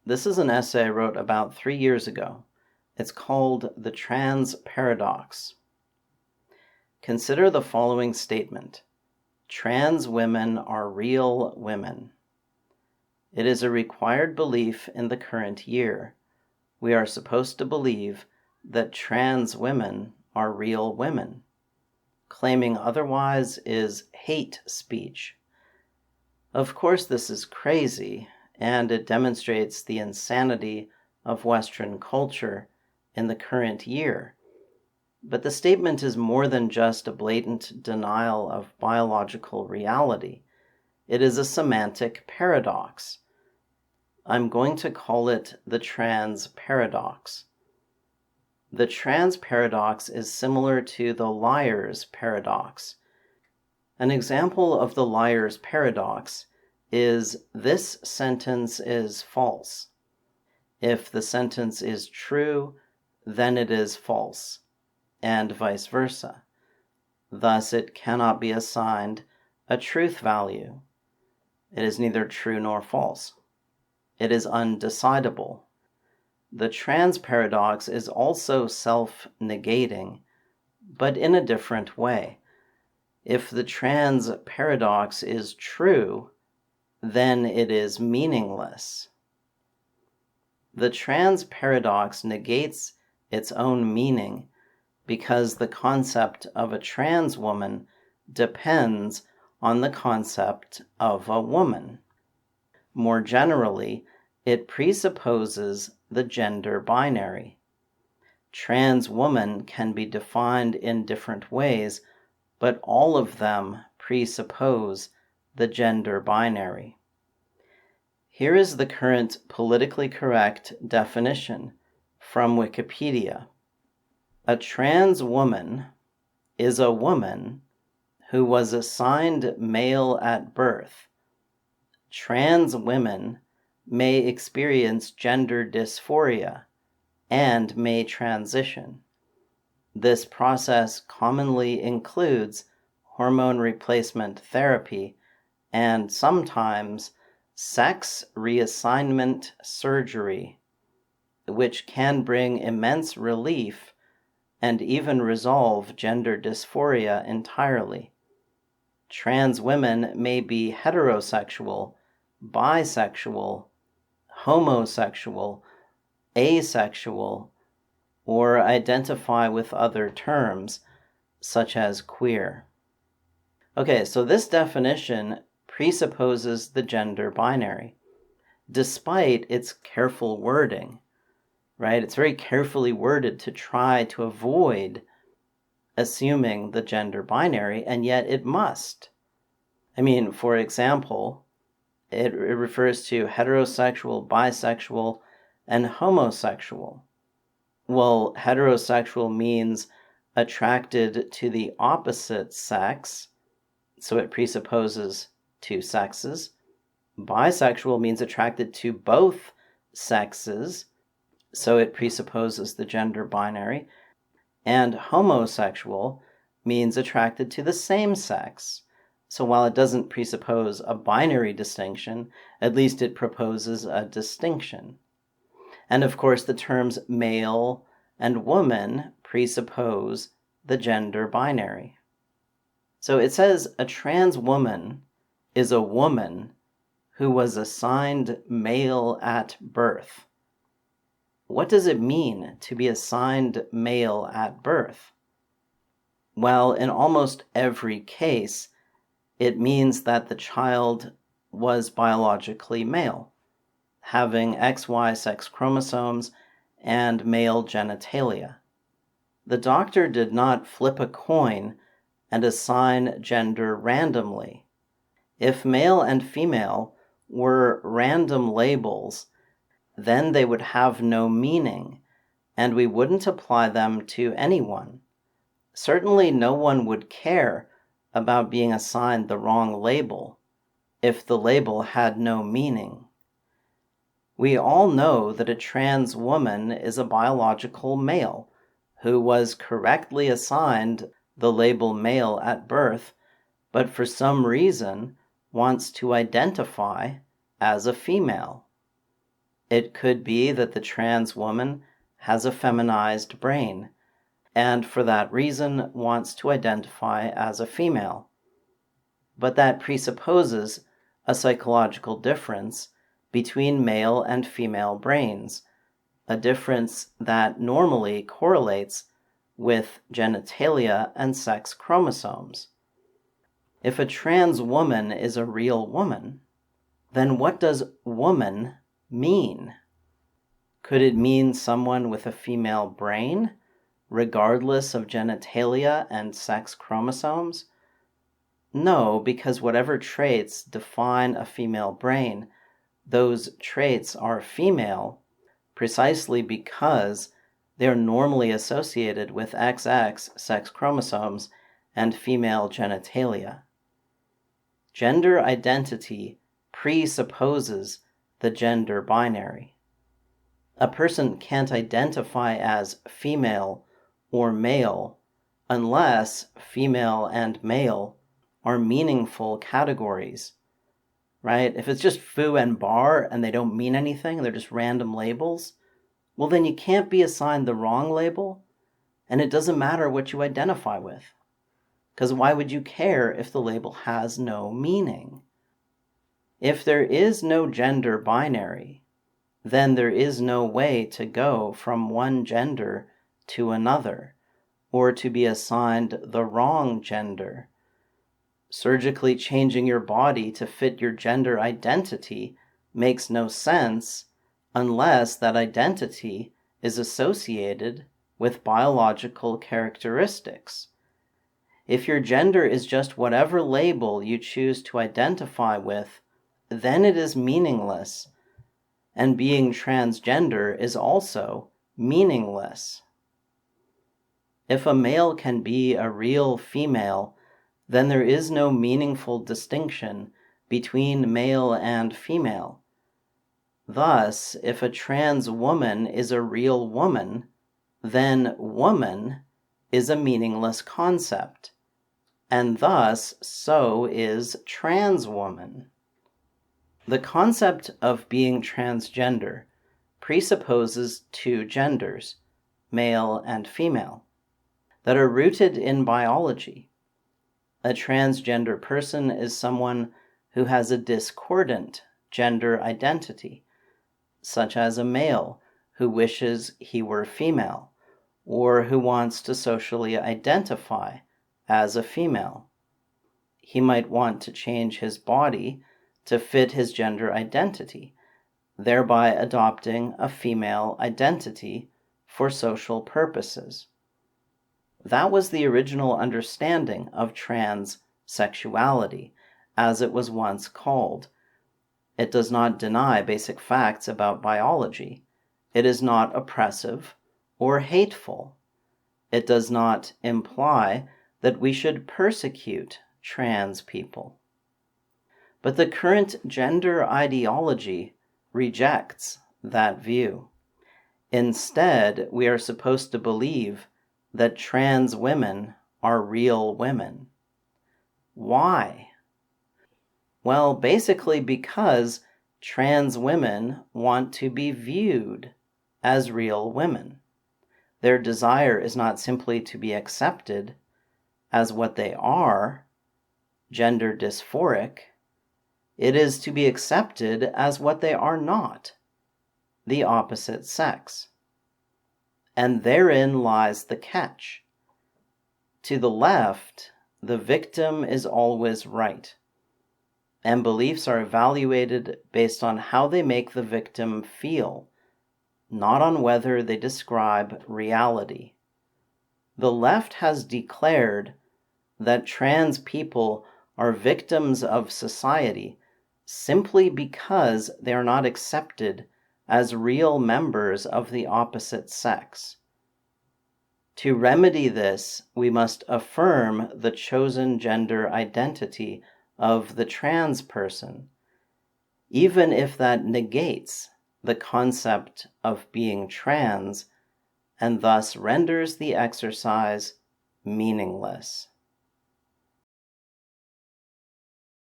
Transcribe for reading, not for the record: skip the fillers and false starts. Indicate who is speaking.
Speaker 1: This is an essay I wrote about 3 years ago. It's called The Trans Paradox. Consider the following statement. Trans women are real women. It is a required belief in the current year. We are supposed to believe that trans women are real women. Claiming otherwise is hate speech. Of course, this is crazy, and it demonstrates the insanity of Western culture in the current year. But the statement is more than just a blatant denial of biological reality. It is a semantic paradox. I'm going to call it the trans paradox. The trans paradox is similar to the liar's paradox. An example of the liar's paradox is this sentence is false. If the sentence is true, then it is false, and vice versa. Thus, it cannot be assigned a truth value. It is neither true nor false. It is undecidable. The trans paradox is also self-negating, but in a different way. If the trans paradox is true, then it is meaningless. The trans paradox negates its own meaning because the concept of a trans woman depends on the concept of a woman. More generally, it presupposes the gender binary. Trans woman can be defined in different ways, but all of them presuppose the gender binary. Here is the current politically correct definition from Wikipedia. A trans woman is a woman who was assigned male at birth. Trans women may experience gender dysphoria and may transition. This process commonly includes hormone replacement therapy and sometimes sex reassignment surgery, which can bring immense relief and even resolve gender dysphoria entirely. Trans women may be heterosexual, bisexual, homosexual, asexual, or identify with other terms, such as queer. Okay, so this definition presupposes the gender binary, despite its careful wording, right? It's very carefully worded to try to avoid assuming the gender binary, and yet it must. I mean, for example, it refers to heterosexual, bisexual, and homosexual. Well, heterosexual means attracted to the opposite sex, so it presupposes two sexes. Bisexual means attracted to both sexes, so it presupposes the gender binary. And homosexual means attracted to the same sex. So while it doesn't presuppose a binary distinction, at least it proposes a distinction. And of course, the terms male and woman presuppose the gender binary. So it says a trans woman is a woman who was assigned male at birth. What does it mean to be assigned male at birth? Well, in almost every case, it means that the child was biologically male, having XY sex chromosomes and male genitalia. The doctor did not flip a coin and assign gender randomly. If male and female were random labels, then they would have no meaning, and we wouldn't apply them to anyone. Certainly no one would care about being assigned the wrong label if the label had no meaning. We all know that a trans woman is a biological male who was correctly assigned the label male at birth, but for some reason wants to identify as a female. It could be that the trans woman has a feminized brain, and for that reason wants to identify as a female. But that presupposes a psychological difference between male and female brains, a difference that normally correlates with genitalia and sex chromosomes. If a trans woman is a real woman, then what does woman mean? Could it mean someone with a female brain, regardless of genitalia and sex chromosomes? No, because whatever traits define a female brain, those traits are female precisely because they are normally associated with XX sex chromosomes and female genitalia. Gender identity presupposes the gender binary. A person can't identify as female or male unless female and male are meaningful categories, right? If it's just foo and bar and they don't mean anything, they're just random labels, well, then you can't be assigned the wrong label, and it doesn't matter what you identify with. Because why would you care if the label has no meaning? If there is no gender binary, then there is no way to go from one gender to another, or to be assigned the wrong gender. Surgically changing your body to fit your gender identity makes no sense unless that identity is associated with biological characteristics. If your gender is just whatever label you choose to identify with, then it is meaningless, and being transgender is also meaningless. If a male can be a real female, then there is no meaningful distinction between male and female. Thus, if a trans woman is a real woman, then woman is a meaningless concept, and thus so is trans woman. The concept of being transgender presupposes two genders, male and female, that are rooted in biology. A transgender person is someone who has a discordant gender identity, such as a male who wishes he were female, or who wants to socially identify as a female. He might want to change his body to fit his gender identity, thereby adopting a female identity for social purposes. That was the original understanding of transsexuality, as it was once called. It does not deny basic facts about biology. It is not oppressive or hateful. It does not imply that we should persecute trans people. But the current gender ideology rejects that view. Instead, we are supposed to believe that trans women are real women. Why? Well, basically because trans women want to be viewed as real women. Their desire is not simply to be accepted as what they are, gender dysphoric. It is to be accepted as what they are not, the opposite sex. And therein lies the catch. To the left, the victim is always right, and beliefs are evaluated based on how they make the victim feel, not on whether they describe reality. The left has declared that trans people are victims of society simply because they are not accepted as real members of the opposite sex. To remedy this, we must affirm the chosen gender identity of the trans person, even if that negates the concept of being trans and thus renders the exercise meaningless.